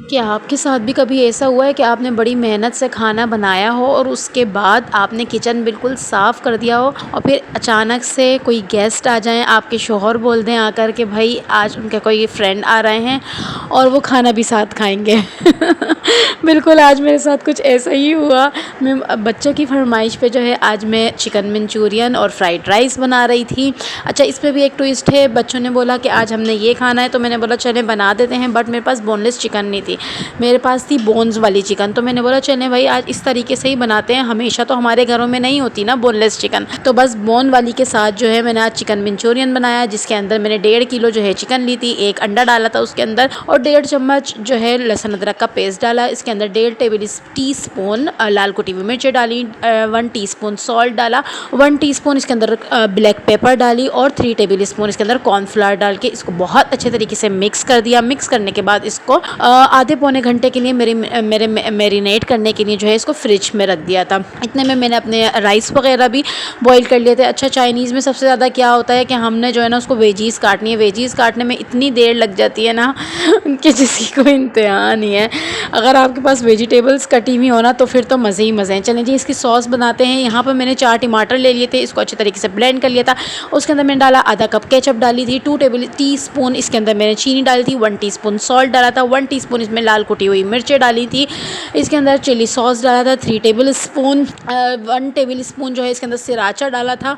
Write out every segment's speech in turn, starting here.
क्या आपके साथ भी कभी ऐसा हुआ है कि आपने बड़ी मेहनत से खाना बनाया हो और उसके बाद आपने किचन बिल्कुल साफ़ कर दिया हो और फिर अचानक से कोई गेस्ट आ जाएं, आपके शौहर बोल दें आकर के भाई आज उनके कोई फ्रेंड आ रहे हैं और वो खाना भी साथ खाएंगे। बिल्कुल आज मेरे साथ कुछ ऐसा ही हुआ। मैं बच्चों की फरमाइश पे जो है आज मैं चिकन मंचूरियन और फ्राइड राइस बना रही थी। अच्छा, इसमें भी एक ट्विस्ट है। बच्चों ने बोला कि आज हमने ये खाना है, तो मैंने बोला चलें बना देते हैं, बट मेरे पास बोनलेस चिकन नहीं थी, मेरे पास थी बोन्स वाली चिकन। तो मैंने बोला चलें भाई आज इस तरीके से ही बनाते हैं, हमेशा तो हमारे घरों में नहीं होती ना बोनलेस चिकन। तो बस बोन वाली के साथ जो है मैंने आज चिकन मंचूरियन बनाया, जिसके अंदर मैंने 1.5 किलो जो है चिकन ली थी, 1 अंडा डाला था उसके अंदर और 1.5 चम्मच जो है लहसुन अदरक का पेस्ट डाला। इसके अंदर 1.5 टेबल टीस्पून लाल कुटी हुई मिर्चें डाली, 1 टीस्पून सॉल्ट डाला, 1 टीस्पून इसके अंदर ब्लैक पेपर डाली और 3 टेबल स्पून इसके अंदर कॉर्नफ्लावर डाल के इसको बहुत अच्छे तरीके से मिक्स कर दिया। मिक्स करने के बाद इसको आधे पौने घंटे के लिए मेरे मैरिनेट करने के लिए जो है इसको फ्रिज में रख दिया था। इतने में मैंने अपने राइस वगैरह भी बॉईल कर लिए थे। अच्छा, चाइनीज़ में सबसे ज़्यादा क्या होता है कि हमने जो है ना उसको वेजीज़ काटनी है, वेजीज़ काटने में इतनी देर लग जाती है ना कि जिसकी कोई इंतहा नहीं है। अगर आपके पास वेजिटेबल्स कटी हुई हो ना तो फिर तो मज़े ही मज़े हैं। चलें जी इसकी सॉस बनाते हैं। यहाँ पर मैंने 4 टमाटर ले लिए थे, इसको अच्छे तरीके से ब्लेंड कर लिया था। उसके अंदर मैंने डाला आधा कप केचप डाली थी, 2 टेबल टीस्पून इसके अंदर मैंने चीनी डाली थी, 1 टीस्पून सॉल्ट डाला था, 1 टीस्पून इसमें लाल कुटी हुई मिर्चें डाली थी, इसके अंदर चिली सॉस डाला था 3 टेबल स्पून, 1 टेबल स्पून जो है इसके अंदर सिराचा डाला था,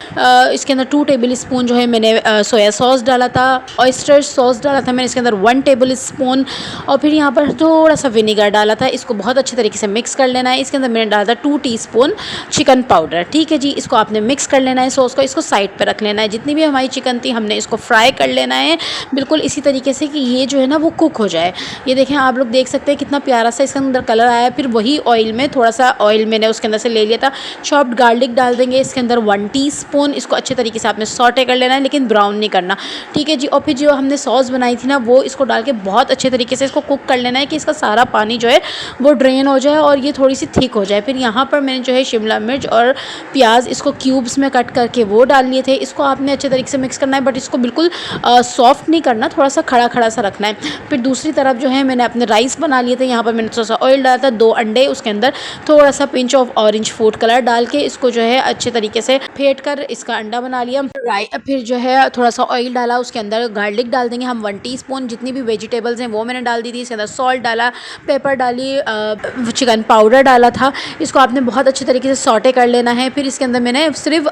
इसके अंदर 2 टेबल स्पून जो है मैंने सोया सॉस डाला था, ऑयस्टर सॉस डाला था मैंने इसके अंदर 1 टेबल स्पून और फिर यहाँ पर थोड़ा सा विनेगर डाला था। इसको बहुत अच्छे तरीके से मिक्स कर लेना है। इसके अंदर मैंने डाला था 2 टीस्पून चिकन पाउडर। ठीक है जी, इसको आपने मिक्स कर लेना है सॉस को, इसको साइड पर रख लेना है। जितनी भी हमारी चिकन थी हमने इसको फ्राई कर लेना है बिल्कुल इसी तरीके से कि ये जो है ना वो कुक हो जाए। ये देखें, आप लोग देख सकते हैं कितना प्यारा सा इसके अंदर कलर आया है। फिर वही ऑयल में थोड़ा सा ऑयल मैंने उसके अंदर से ले लिया था, चॉप्ड गार्लिक डाल देंगे इसके अंदर 1 टीस्पून। इसको अच्छे तरीके से आपने सॉटे कर लेना है लेकिन ब्राउन नहीं करना। ठीक है जी, और फिर जो हमने सॉस बनाई थी ना वो इसको डाल के बहुत अच्छे तरीके से इसको कुक कर लेना है कि इसका सारा पानी जो है वो ड्रेन हो जाए और ये थोड़ी सी थिक हो जाए। फिर यहाँ पर मैंने जो है शिमला मिर्च और प्याज इसको क्यूब्स में कट करके वो डाल लिए थे। इसको आपने अच्छे तरीके से मिक्स करना है, बट इसको बिल्कुल सॉफ्ट नहीं करना, थोड़ा सा खड़ा खड़ा सा रखना है। फिर दूसरी तरफ जो है मैंने अपने राइस बना लिए थे। यहाँ पर मैंने थोड़ा सा ऑयल डाला था, 2 अंडे, उसके अंदर थोड़ा सा pinch of orange food colour डाल के इसको जो है अच्छे तरीके से फेंट कर इसका अंडा बना लिया। फिर जो है थोड़ा सा ऑयल डाला, उसके अंदर गार्लिक डाल देंगे हम 1 टीस्पून। जितनी भी वेजिटेबल्स हैं वो मैंने डाल दी थी। इसके अंदर सॉल्ट डाला, पेपर डाली, चिकन पाउडर डाला था। इसको आपने बहुत अच्छे तरीके से सॉटे कर लेना है। फिर इसके अंदर मैंने सिर्फ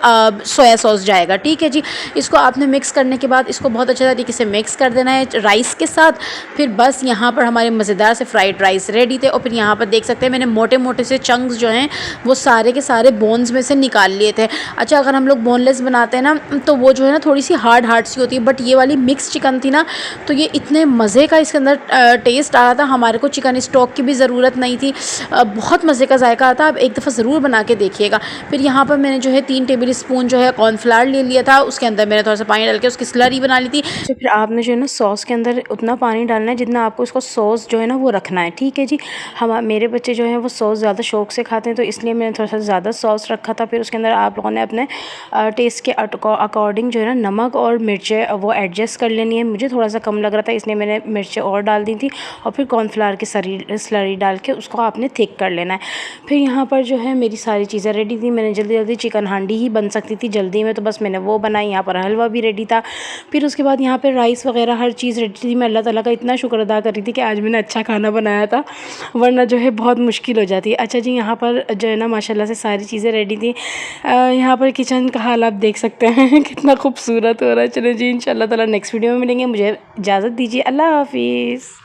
सोया सॉस जाएगा। ठीक है जी, इसको आपने मिक्स करने के बाद इसको बहुत अच्छे तरीके से मिक्स कर देना है राइस के साथ। फिर बस यहाँ पर हमारे मज़ेदार से फ्राइड राइस रेडी थे। और फिर यहाँ पर देख सकते हैं मैंने मोटे मोटे से चंक्स जो हैं वो सारे के सारे बोन्स में से निकाल लिए थे। अच्छा, अगर हम लोग बोनलेस बनाते हैं ना तो वो जो है ना थोड़ी सी हार्ड हार्ड सी होती है, बट ये वाली मिक्स चिकन थी ना तो ये इतने मज़े का इसके अंदर टेस्ट आ रहा था, हमारे को चिकन स्टॉक की भी ज़रूरत नहीं थी। बहुत मज़े का जायका आता। आप एक दफ़ा ज़रूर बना के देखिएगा। फिर यहाँ पर मैंने जो है 3 टेबल स्पून जो है कॉर्नफ्लावर ले लिया था, उसके अंदर मैंने थोड़ा सा पानी डाल के उसकी स्लरी बना ली थी। तो फिर आपने जो है ना सॉस के अंदर उतना पानी डालना है जितना आपको उसको सॉस जो है ना वो रखना है। ठीक है जी, मेरे बच्चे जो हैं वो सॉस ज़्यादा शौक से खाते हैं तो इसलिए मैंने थोड़ा सा ज़्यादा सॉस रखा था। फिर उसके अंदर आप लोगों ने अपने टेस्ट के अकॉर्डिंग जो है ना नमक और मिर्चें वो एडजस्ट कर लेनी है। मुझे थोड़ा सा कम लग रहा था इसलिए मैंने मिर्चें और डाल दी थी। और फिर कॉर्नफ्लावर की स्लरी डाल के उसको आपने थिक कर लेना है। फिर यहाँ पर जो है मेरी सारी चीज़ें रेडी थी। मैंने जल्दी जल्दी चिकन हांडी ही बन सकती थी जल्दी में, तो बस मैंने वो बनाई। यहाँ पर हलवा भी रेडी था। फिर उसके बाद यहाँ पर राइस वगैरह हर चीज़ रेडी थी। मैं अल्लाह ताला का इतना शुक्र अदा कर रही थी कि आज मैंने अच्छा खाना बनाया था, वरना जो है बहुत मुश्किल हो जाती है। अच्छा जी, यहाँ पर जो है ना माशाल्लाह से सारी चीज़ें रेडी थी। यहाँ पर किचन का हाल आप देख सकते हैं कितना खूबसूरत हो रहा है। चलो जी, इंशाल्लाह ताला नेक्स्ट वीडियो में मिलेंगे। मुझे इजाज़त दीजिए। अल्लाह हाफिज़।